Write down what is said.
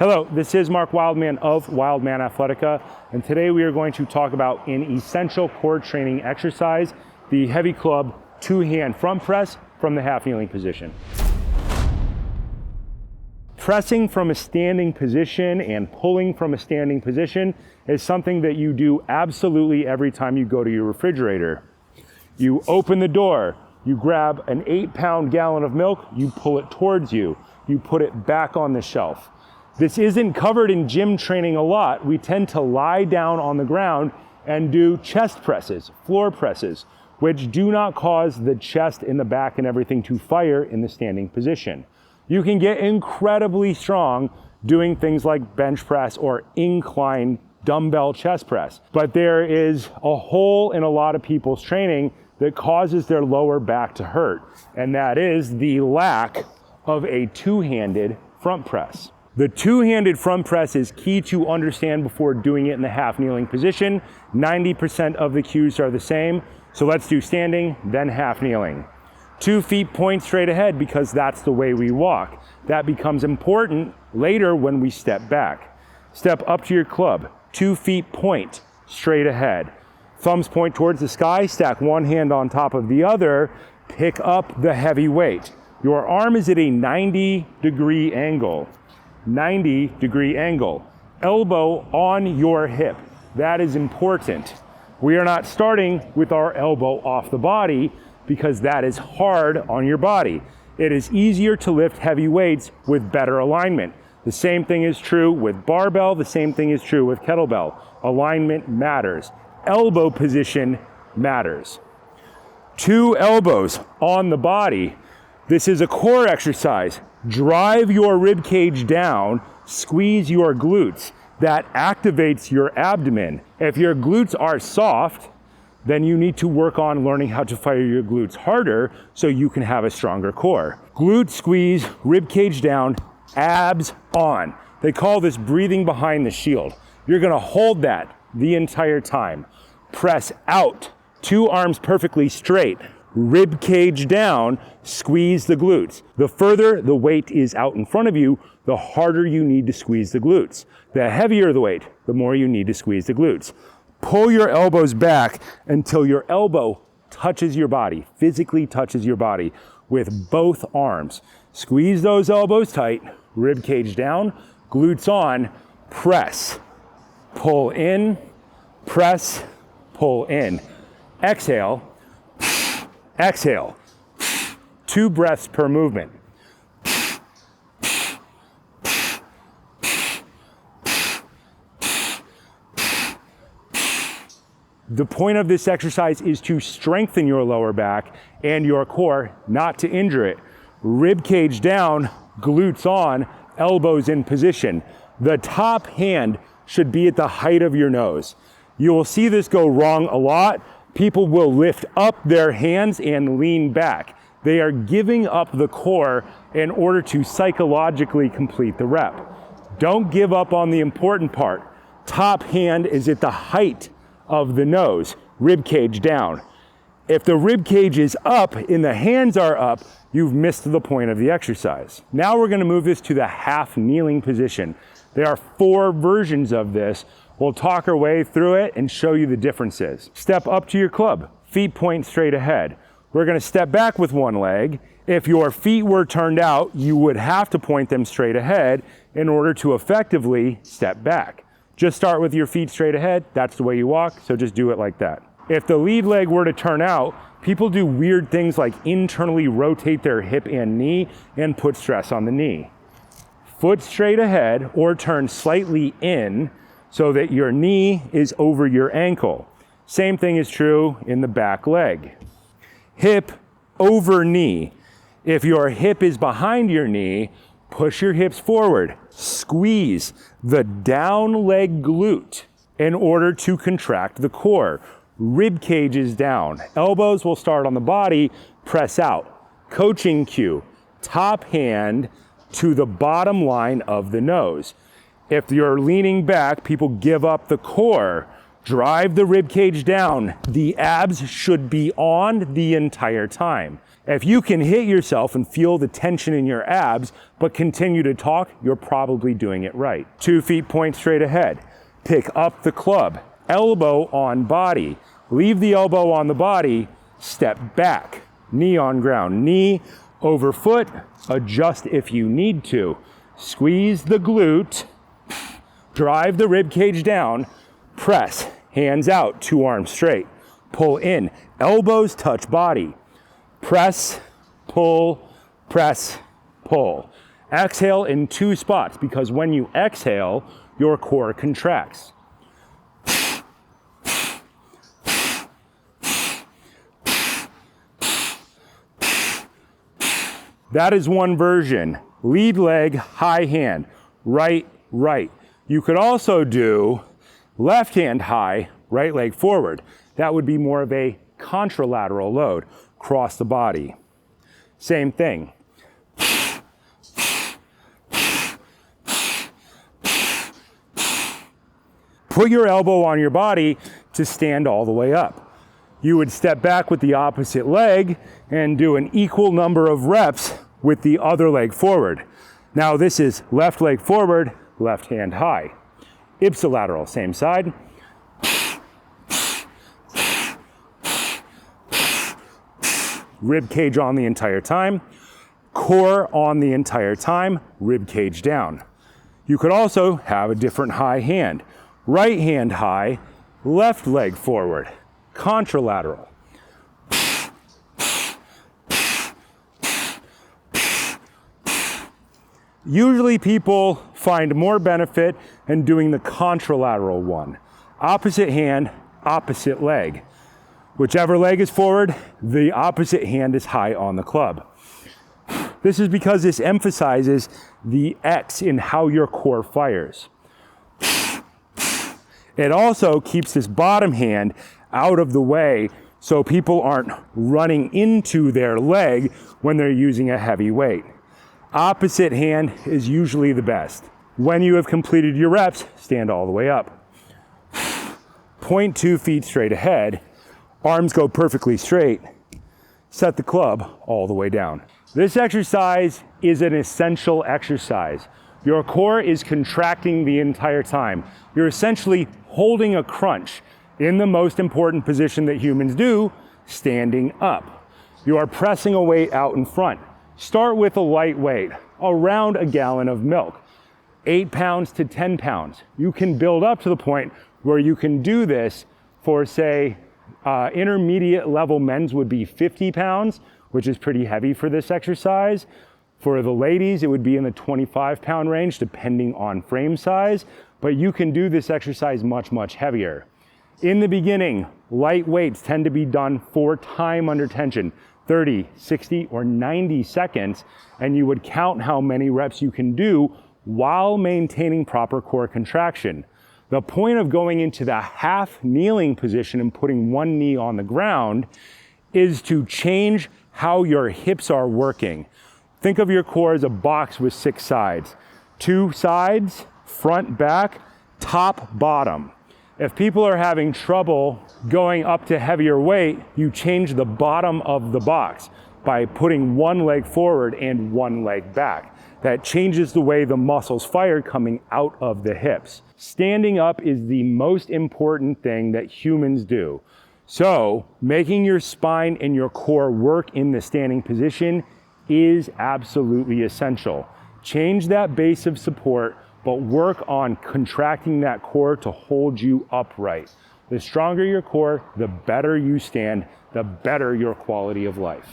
Hello, this is Mark Wildman of Wildman Athletica, and today we are going to talk about an essential core training exercise, the heavy club two-hand front press from the half kneeling position. Pressing from a standing position and pulling from a standing position is something that you do absolutely every time you go to your refrigerator. You open the door, you grab an 8-pound gallon of milk, you pull it towards you, you put it back on the shelf. This isn't covered in gym training a lot. We tend to lie down on the ground and do chest presses, floor presses, which do not cause the chest and the back and everything to fire in the standing position. You can get incredibly strong doing things like bench press or incline dumbbell chest press, but there is a hole in a lot of people's training that causes their lower back to hurt, and that is the lack of a two-handed front press. The two-handed front press is key to understand before doing it in the half kneeling position. 90% of the cues are the same. So let's do standing, then half kneeling. 2 feet point straight ahead because that's the way we walk. That becomes important later when we step back. Step up to your club, 2 feet point straight ahead. Thumbs point towards the sky, stack one hand on top of the other, pick up the heavy weight. Your arm is at a 90-degree angle. 90-degree angle. Elbow on your hip. That is important. We are not starting with our elbow off the body because that is hard on your body. It is easier to lift heavy weights with better alignment. The same thing is true with barbell. The same thing is true with kettlebell. Alignment matters. Elbow position matters. 2 elbows on the body. This is a core exercise. Drive your rib cage down, squeeze your glutes. That activates your abdomen. If your glutes are soft, then you need to work on learning how to fire your glutes harder so you can have a stronger core. Glute squeeze, rib cage down, abs on. They call this breathing behind the shield. You're gonna hold that the entire time. Press out, 2 arms perfectly straight. Rib cage down, squeeze the glutes. The further the weight is out in front of you, the harder you need to squeeze the glutes. The heavier the weight, the more you need to squeeze the glutes. Pull your elbows back until your elbow touches your body, physically touches your body with both arms. Squeeze those elbows tight, rib cage down, glutes on, press. Pull in, press, pull in. Exhale. Exhale, 2 breaths per movement. The point of this exercise is to strengthen your lower back and your core, not to injure it. Rib cage down, glutes on, elbows in position. The top hand should be at the height of your nose. You will see this go wrong a lot. People will lift up their hands and lean back. They are giving up the core in order to psychologically complete the rep. Don't give up on the important part. Top hand is at the height of the nose, rib cage down. If the rib cage is up and the hands are up, you've missed the point of the exercise. Now we're gonna move this to the half kneeling position. There are 4 versions of this. We'll talk our way through it and show you the differences. Step up to your club, feet point straight ahead. We're gonna step back with one leg. If your feet were turned out, you would have to point them straight ahead in order to effectively step back. Just start with your feet straight ahead. That's the way you walk, so just do it like that. If the lead leg were to turn out, people do weird things like internally rotate their hip and knee and put stress on the knee. Foot straight ahead or turn slightly in so that your knee is over your ankle. Same thing is true in the back leg. Hip over knee. If your hip is behind your knee, push your hips forward. Squeeze the down leg glute in order to contract the core. Rib cage is down. Elbows will start on the body, press out. Coaching cue, top hand to the bottom line of the nose. If you're leaning back, people give up the core. Drive the rib cage down. The abs should be on the entire time. If you can hit yourself and feel the tension in your abs, but continue to talk, you're probably doing it right. 2 feet point straight ahead. Pick up the club. Elbow on body. Leave the elbow on the body. Step back. Knee on ground. Knee over foot. Adjust if you need to. Squeeze the glute. Drive the rib cage down. Press. Hands out. 2 arms straight. Pull in. Elbows touch body. Press, pull, press, pull. Exhale in 2 spots, because when you exhale, your core contracts. That is one version. Lead leg, high hand, right, right. You could also do left hand high, right leg forward. That would be more of a contralateral load. Cross the body. Same thing. Put your elbow on your body to stand all the way up. You would step back with the opposite leg and do an equal number of reps with the other leg forward. Now this is left leg forward, left hand high. Ipsilateral, same side. Rib cage on the entire time, core on the entire time, rib cage down. You could also have a different high hand. Right hand high, left leg forward, contralateral. Usually people find more benefit in doing the contralateral one. Opposite hand, opposite leg. Whichever leg is forward, the opposite hand is high on the club. This is because this emphasizes the X in how your core fires. It also keeps this bottom hand out of the way so people aren't running into their leg when they're using a heavy weight. Opposite hand is usually the best. When you have completed your reps, stand all the way up. Point 2 feet straight ahead. Arms go perfectly straight. Set the club all the way down. This exercise is an essential exercise. Your core is contracting the entire time. You're essentially holding a crunch in the most important position that humans do, standing up. You are pressing a weight out in front. Start with a light weight, around a gallon of milk, 8 pounds to 10 pounds. You can build up to the point where you can do this for, say, intermediate level men's would be 50 pounds, which is pretty heavy for this exercise. For the ladies, it would be in the 25-pound range, depending on frame size, but you can do this exercise much, much heavier. In the beginning, light weights tend to be done for time under tension, 30, 60, or 90 seconds, and you would count how many reps you can do while maintaining proper core contraction. The point of going into the half kneeling position and putting one knee on the ground is to change how your hips are working. Think of your core as a box with 6 sides. 2 sides, front, back, top, bottom. If people are having trouble going up to heavier weight, you change the bottom of the box by putting one leg forward and one leg back. That changes the way the muscles fire coming out of the hips. Standing up is the most important thing that humans do. So making your spine and your core work in the standing position is absolutely essential. Change that base of support, but work on contracting that core to hold you upright. The stronger your core, the better you stand, the better your quality of life.